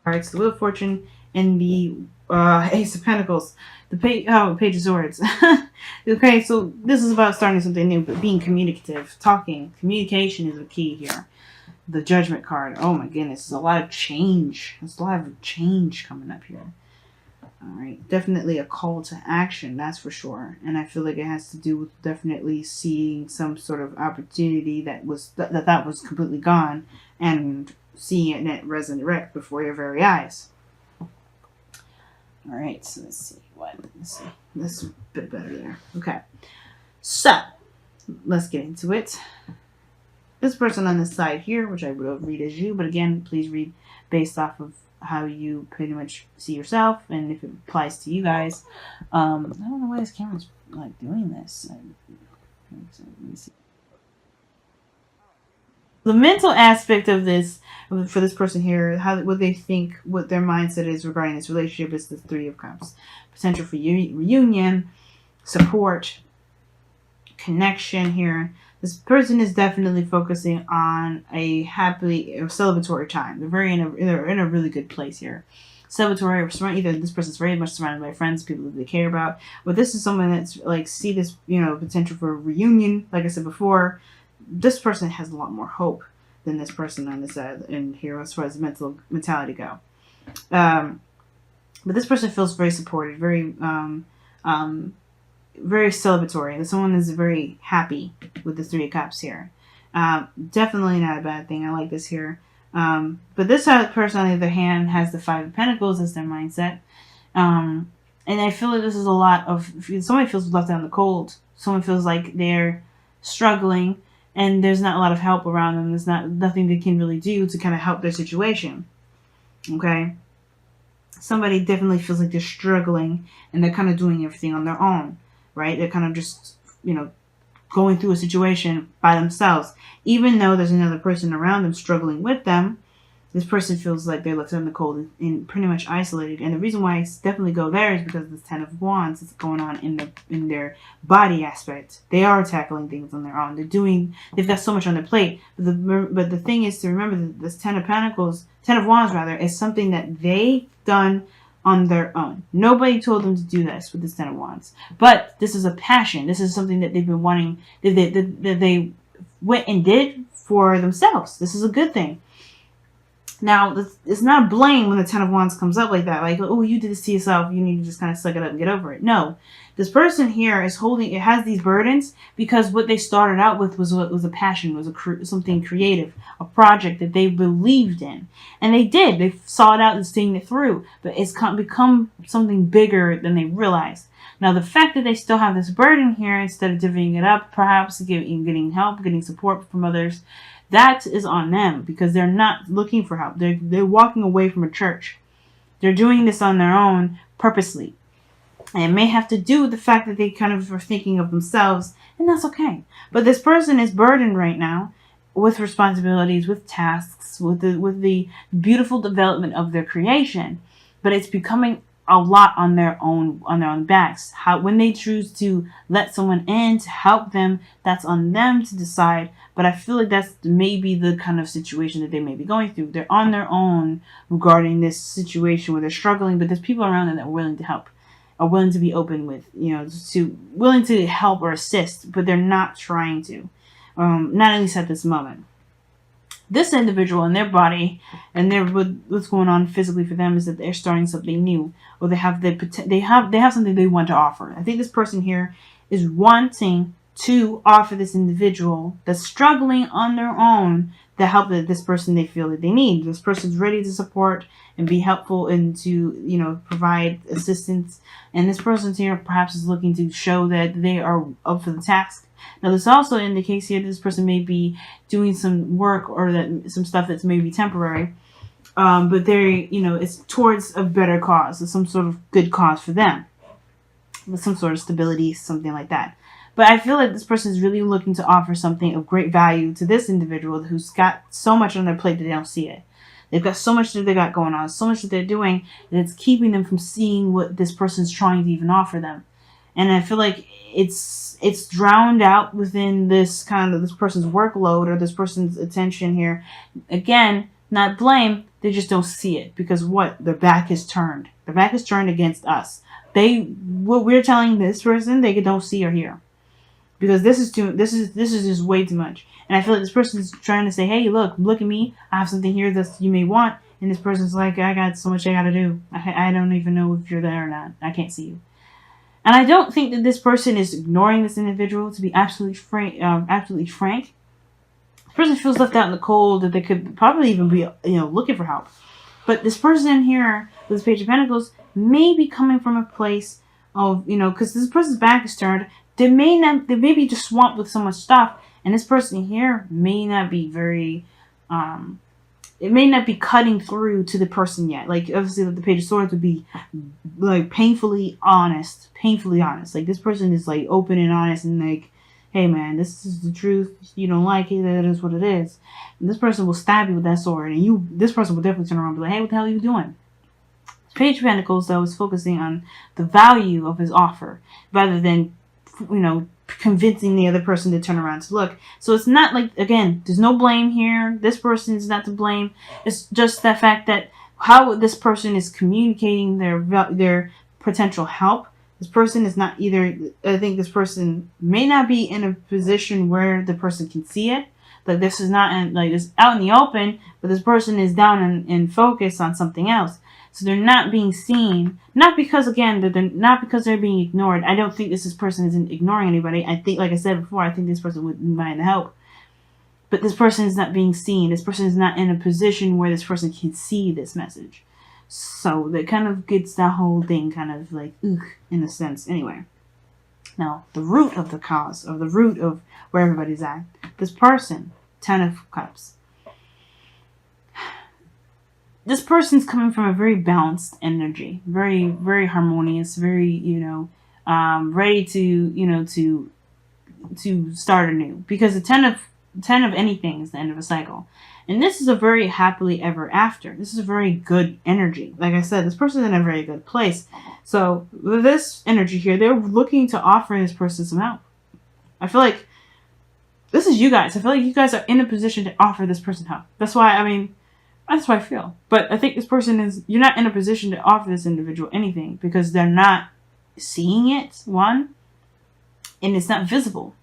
cards, the Wheel of Fortune, and the Ace of Pentacles. The Page of Swords. Okay, so this is about starting something new, but being communicative, talking. Communication is the key here. The Judgment card. Oh my goodness, there's a lot of change. There's a lot of change coming up here. Alright, definitely a call to action, that's for sure. And I feel like it has to do with definitely seeing some sort of opportunity that was completely gone, and seeing it resurrect before your very eyes. Alright, so let's see. This is a bit better there. Okay. So, let's get into it. This person on this side here, which I will read as you, but again, please read based off of how you pretty much see yourself, and if it applies to you guys. I don't know why this camera's like doing this. Let me see. The mental aspect of this, for this person here, what they think, what their mindset is regarding this relationship, is the Three of Cups. Potential for reunion, support, connection here. This person is definitely focusing on a happily celebratory time. They're in a really good place here. Celebratory, either this person's very much surrounded by friends, people that they care about, but this is someone that's like see this, potential for a reunion. Like I said before, this person has a lot more hope than this person on this side and here as far as mentality go. But this person feels very supported, very celebratory. And someone is very happy with the Three of Cups here. Definitely not a bad thing. I like this here. But this person, on the other hand, has the Five of Pentacles as their mindset. And I feel like this is a lot of, if somebody feels left out in the cold, someone feels like they're struggling and there's not a lot of help around them. There's nothing they can really do to kind of help their situation. Okay? Somebody definitely feels like they're struggling and they're kind of doing everything on their own, right? They're kind of just, going through a situation by themselves. Even though there's another person around them struggling with them, this person feels like they're left out in the cold and pretty much isolated. And the reason why I definitely go there is because the Ten of Wands is going on in their body aspect. They are tackling things on their own. They've got so much on their plate. But the thing is to remember that this Ten of Wands rather, is something that they've done on their own. Nobody told them to do this with this Ten of Wands. But this is a passion. This is something that they've been wanting, that they went and did for themselves. This is a good thing. Now, it's not blame when the Ten of Wands comes up like that. Like, oh, you did this to yourself. You need to just kind of suck it up and get over it. No. This person here has these burdens because what they started out with was a passion, was something creative, a project that they believed in. And they did. They saw it out and seen it through. But it's become something bigger than they realized. Now, the fact that they still have this burden here, instead of divvying it up, perhaps getting help, getting support from others, that is on them because they're not looking for help. They're walking away from a church. They're doing this on their own purposely. And it may have to do with the fact that they kind of are thinking of themselves, and that's okay. But this person is burdened right now with responsibilities, with tasks, with the beautiful development of their creation. But it's becoming a lot on their own backs. When they choose to let someone in to help them, that's on them to decide. But I feel like that's maybe the kind of situation that they may be going through. They're on their own regarding this situation where they're struggling, but there's people around them that are willing to help, are willing to be open with, willing to help or assist, but they're not trying to, not at least at this moment. This individual in their body and what's going on physically for them is that they're starting something new, or they have something they want to offer. I think this person here is wanting to offer this individual that's struggling on their own the help that this person they feel that they need. This person's ready to support and be helpful and to provide assistance. And this person here perhaps is looking to show that they are up for the task. Now, this also indicates here that this person may be doing some work or some stuff that's maybe temporary, but it's towards a better cause, or some sort of good cause for them, with some sort of stability, something like that. But I feel like this person is really looking to offer something of great value to this individual who's got so much on their plate that they don't see it. They've got so much that they got going on, so much that they're doing, that it's keeping them from seeing what this person's trying to even offer them. And I feel like it's drowned out within this person's workload or this person's attention here. Again, not blame, They just don't see it because what? Their back is turned. Their back is turned against us. What we're telling this person, they don't see or hear, because this is just way too much. And I feel like this person is trying to say, hey, look at me. I have something here that you may want. And this person's like, I got so much I got to do. I don't even know if you're there or not. I can't see you. And I don't think that this person is ignoring this individual, to be absolutely frank. This person feels left out in the cold, that they could probably even be, looking for help. But this person here, with this Page of Pentacles, may be coming from a place of, because this person's back is turned. They may be just swamped with so much stuff. And this person here may not be very, it may not be cutting through to the person yet. Like, obviously, the Page of Swords would be, like, painfully honest. Like, this person is, like, open and honest and, like, hey, man, this is the truth. You don't like it, that is what it is. And this person will stab you with that sword. And this person will definitely turn around and be like, hey, what the hell are you doing? Page of Pentacles, though, is focusing on the value of his offer rather than, convincing the other person to turn around to look. So it's not like, again, there's no blame here. This person is not to blame. It's just the fact that how this person is communicating their potential help. This person is not either, I think this person may not be in a position where the person can see it. Like, this is not it's out in the open, but this person is down and focused on something else. So they're not being seen, not because they're being ignored. I don't think this person isn't ignoring anybody. I think, like I said before, I think this person would mind the help. But this person is not being seen. This person is not in a position where this person can see this message. So that kind of gets that whole thing kind of like, in a sense. Anyway. Now, the root of the cause, or the root of where everybody's at. This person, 10 of Cups. This person's coming from a very balanced energy, very, very harmonious, very, ready to start anew. Because the 10 of anything is the end of a cycle. And this is a very happily ever after. This is a very good energy. Like I said, this person's in a very good place. So with this energy here, they're looking to offer this person some help. I feel like this is you guys. I feel like you guys are in a position to offer this person help. That's why I feel. But I think this person you're not in a position to offer this individual anything because they're not seeing it, one, and it's not visible.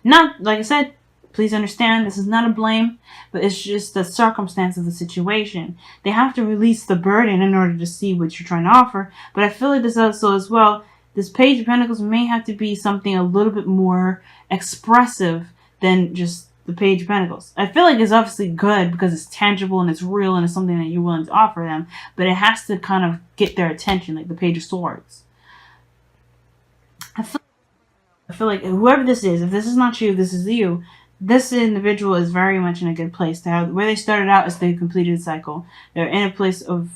Not, like I said, please understand, this is not a blame, but it's just the circumstance of the situation. They have to release the burden in order to see what you're trying to offer. But I feel like this also as well, this Page of Pentacles may have to be something a little bit more expressive than just the Page of Pentacles. I feel like it's obviously good because it's tangible and it's real and it's something that you're willing to offer them, but it has to kind of get their attention, like the Page of Swords. I feel like whoever this is, if this is not you, this is you. This individual is very much in a good place to have. Where they started out is they completed a cycle. They're in a place of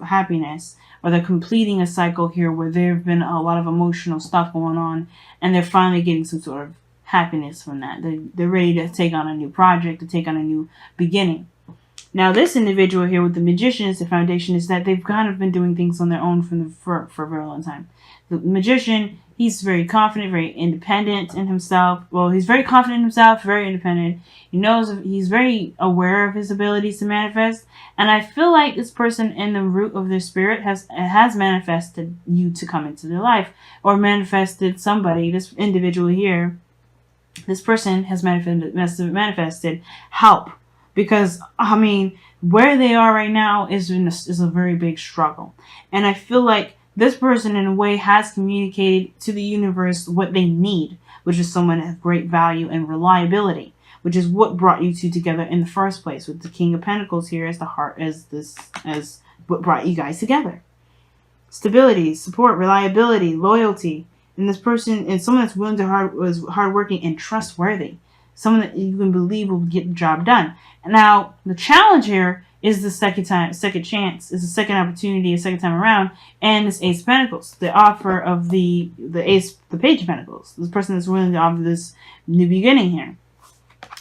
happiness, or they're completing a cycle here where there have been a lot of emotional stuff going on, and they're finally getting some sort of happiness from that. They're ready to take on a new project, to take on a new beginning. Now, this individual here with the Magician is the foundation, is that they've kind of been doing things on their own for a very long time. The Magician, he's very confident, very independent in himself. Well, he's very confident in himself, very independent. He's very aware of his abilities to manifest. And I feel like this person in the root of their spirit has manifested you to come into their life, or manifested somebody, this individual here. This person has manifested help, because where they are right now is a very big struggle, and I feel like this person in a way has communicated to the universe what they need, which is someone of great value and reliability, which is what brought you two together in the first place, with the King of Pentacles here as the heart, as what brought you guys together. Stability, support, reliability, loyalty. And this person is someone that's willing to was hardworking and trustworthy. Someone that you can believe will get the job done. And now, the challenge here is the second chance, is a second opportunity, a second time around, and this Ace of Pentacles, the offer of the Page of Pentacles. This person that's willing to offer this new beginning here.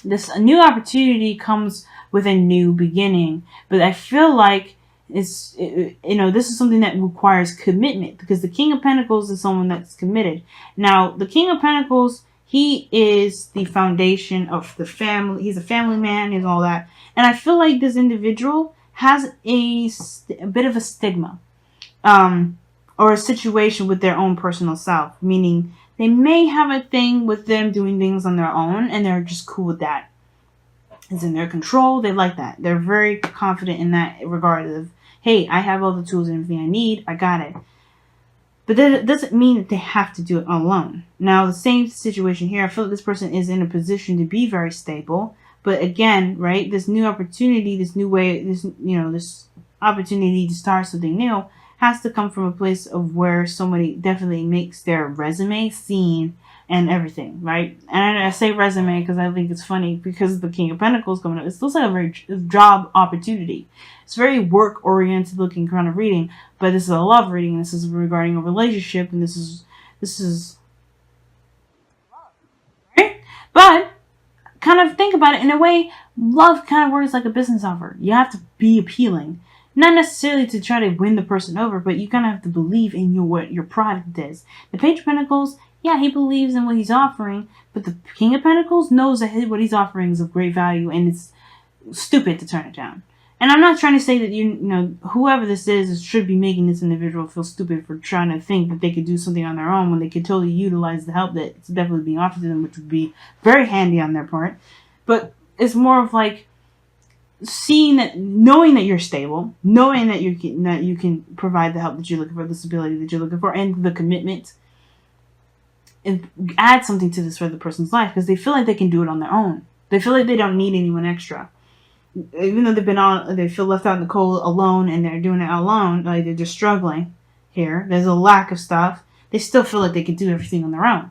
This new opportunity comes with a new beginning, but I feel like this is something that requires commitment, because the King of Pentacles is someone that's committed. Now, the King of Pentacles, He is the foundation of the family. He's a family man. He's all that. And I feel like this individual has a bit of a stigma, or a situation with their own personal self, meaning they may have a thing with them doing things on their own, and they're just cool with that. It's in their control. They like that. They're very confident in that regard of, hey, I have all the tools and everything I need. I got it. But that doesn't mean that they have to do it alone. Now, the same situation here, I feel like this person is in a position to be very stable. But again, right, this new opportunity, this new way, this opportunity to start something new has to come from a place of where somebody definitely makes their resume seen and everything, right? And I say resume because I think it's funny because the King of Pentacles coming up. It looks like a very job opportunity. It's very work-oriented looking kind of reading, but this is a love reading. This is regarding a relationship, and this is right. But kind of think about it in a way. Love kind of works like a business offer. You have to be appealing. Not necessarily to try to win the person over, but you kind of have to believe in what your product is. The Page of Pentacles, yeah, he believes in what he's offering, but the King of Pentacles knows that what he's offering is of great value, and it's stupid to turn it down. And I'm not trying to say that you know whoever this is should be making this individual feel stupid for trying to think that they could do something on their own when they could totally utilize the help that's definitely being offered to them, which would be very handy on their part. But it's more of like seeing that, knowing that you're stable, knowing that you can provide the help that you're looking for, the stability that you're looking for, and the commitment, and add something to this other person's life because they feel like they can do it on their own. They feel like they don't need anyone extra, even though they feel left out in the cold alone, and they're doing it alone. Like they're just struggling here. There's a lack of stuff. They still feel like they can do everything on their own.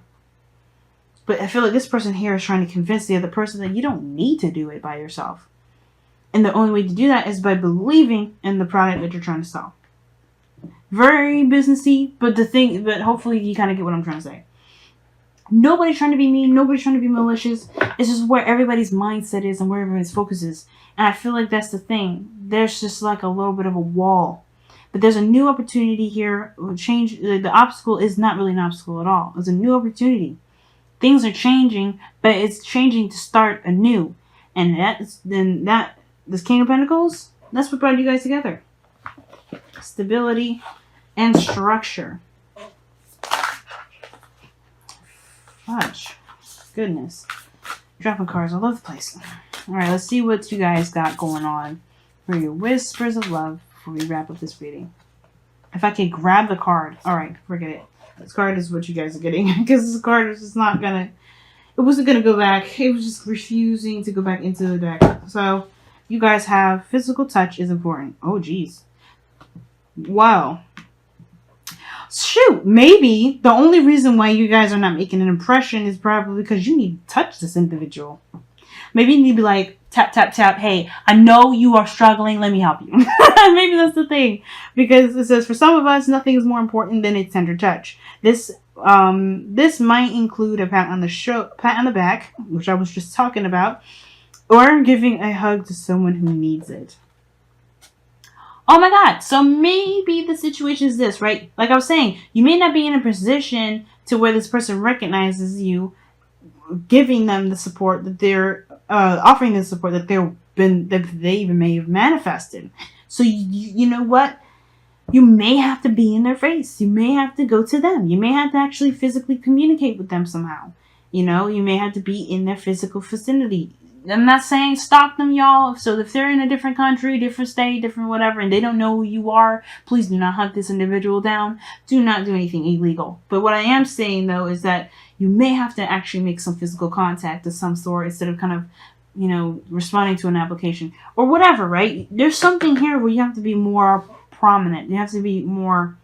But I feel like this person here is trying to convince the other person that you don't need to do it by yourself. And the only way to do that is by believing in the product that you're trying to sell. Very businessy, but hopefully you kind of get what I'm trying to say. Nobody's trying to be mean. Nobody's trying to be malicious. It's just where everybody's mindset is and where everybody's focus is. And I feel like that's the thing. There's just like a little bit of a wall. But there's a new opportunity here. Change. The obstacle is not really an obstacle at all. It's a new opportunity. Things are changing, but it's changing to start anew. And this King of Pentacles, that's what brought you guys together. Stability and structure. Fudge. Goodness. Dropping cards all over the place. Alright, let's see what you guys got going on for your whispers of love before we wrap up this reading. If I can grab the card. Alright, forget it. This card is what you guys are getting. Because this card is just not gonna... It wasn't gonna go back. It was just refusing to go back into the deck. So, you guys have physical touch is important. Oh, geez. Wow. Shoot, maybe the only reason why you guys are not making an impression is probably because you need to touch this individual. Maybe you need to be like, tap, tap, tap. Hey, I know you are struggling. Let me help you. Maybe that's the thing. Because it says, for some of us, nothing is more important than a tender touch. This might include a pat on the back, which I was just talking about, or giving a hug to someone who needs it. Oh my God. So maybe the situation is this, right? Like I was saying, you may not be in a position to where this person recognizes you, giving them the support that they're offering the support that they even may have manifested. So you know what? You may have to be in their face. You may have to go to them. You may have to actually physically communicate with them somehow. You know, you may have to be in their physical vicinity. I'm not saying stalk them, y'all. So if they're in a different country, different state, different whatever, and they don't know who you are, please do not hunt this individual down. Do not do anything illegal. But what I am saying, though, is that you may have to actually make some physical contact of some sort instead of kind of, you know, responding to an application or whatever, right? There's something here where you have to be more prominent. You have to be more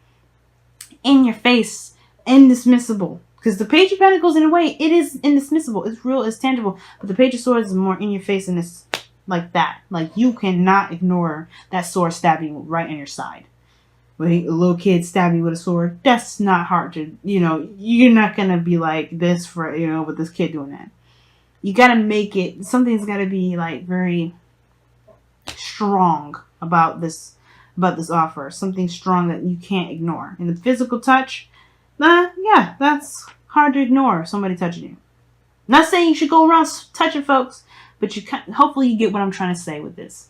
in your face, indismissible. Because the Page of Pentacles, in a way, it is indismissible. It's real, it's tangible. But the Page of Swords is more in your face, and it's like that. Like, you cannot ignore that sword stabbing right on your side. When a little kid stab you with a sword, that's not hard to, you know, you're not going to be like this for, you know, with this kid doing that. You got to make it, something's got to be, like, very strong about this offer. Something strong that you can't ignore. And the physical touch, yeah, that's hard to ignore, somebody touching you. Not saying you should go around touching folks, but hopefully you get what I'm trying to say with this.